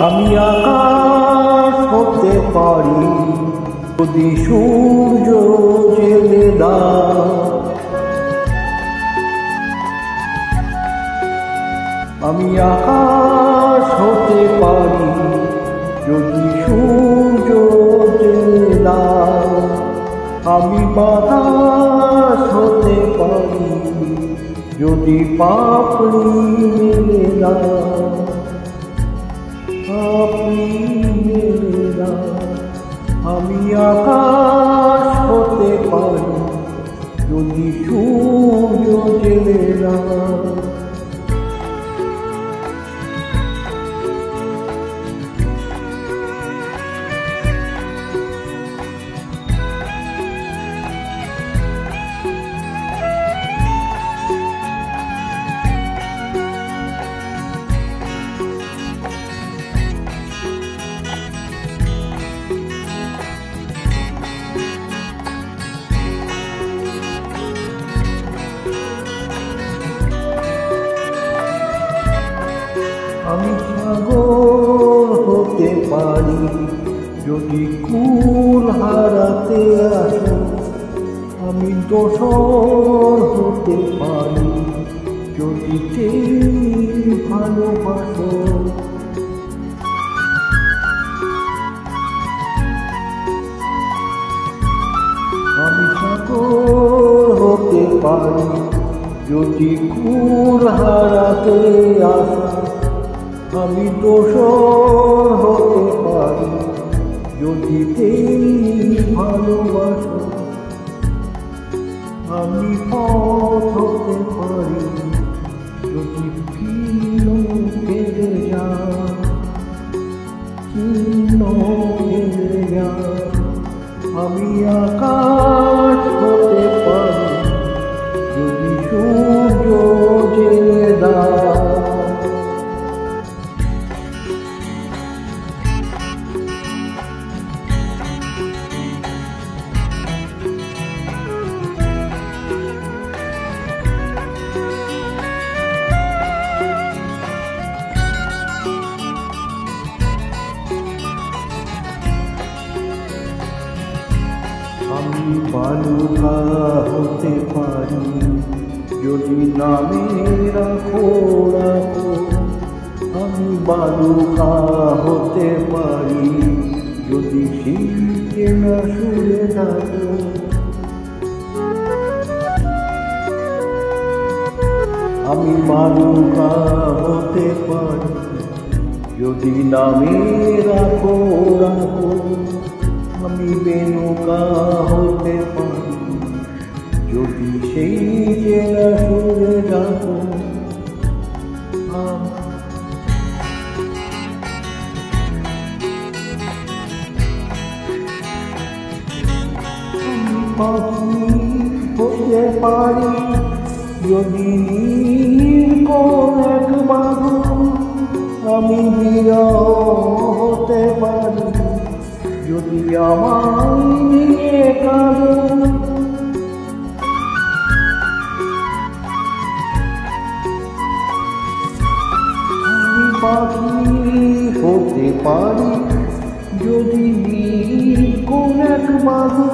আমি আকাশ হতে পারি যদি সূর্য জেলে দাও। আমি আকাশ হতে পারি যদি সূর্য জেলে দাও। আমি বাতাস হতে পারি যদি পাপড়ি মেলে দাও। আমি আকাশ হতে পারি যদি সূর্য জেলে দাও। আমি সাগর হতে পারি যদি কুল হারাতে আসো। আমি দোসর হতে পারি যদি তুমি ভালোবাসো। আমি সাগর হতে পারি যদি কুল হারাতে আসো। আমি দোসর হতে পারি যদি তুমি ভালোবাসো। আমি পথ হতে পারি যদি ভিন্ন ফেলে যাও। ভিন্ন ফেলে যাও। আমি আকাশ হতে পারি যদি সূর্য জেলে দাও। আমি বালুকা হতে পারি যদি নামে রাখো রাখো। আমি বালুকা হতে পারি যদি শিখে না শুয়ে থাকো। আমি বালুকা হতে পারি যদি নামে রাখো রাখো। আমি বেনুকা হতে পারি যদি সেই জেলা সুরে যাবো। আমি পাখি হতে পারি যদি কোন এক বাবু। আমি বিরহ হতে পারি যদি আমায় নিয়ে কাঁদো। আমি পাখি হতে পারি যদি কোন এক বাবু।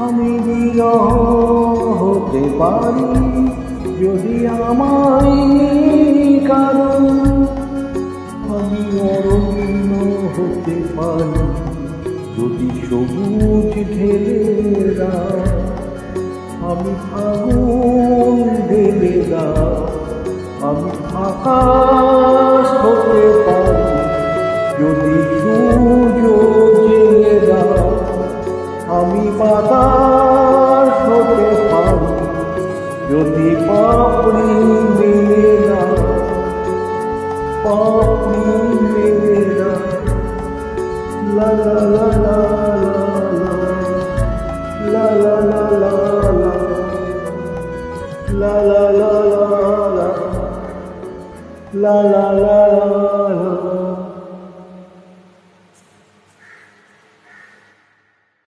আমি বিরহ হতে পারি যদি আমায় নিয়ে কাঁদো। আমি অরণ্য হতে পারি যদি সবুজ ঢেলে দাও। আমি আগুন ঢেলে দাও। আমি আকাশ হতে পারি যদি সূর্য জেলে দাও। আমি বাতাস হতে পারি যদি পাপড়ি মেলে দাও। পাপড়ি মেলে দাও। লা লা লা লা লা লা লা লা লা লা লা লা লা লা লা লা লা লা।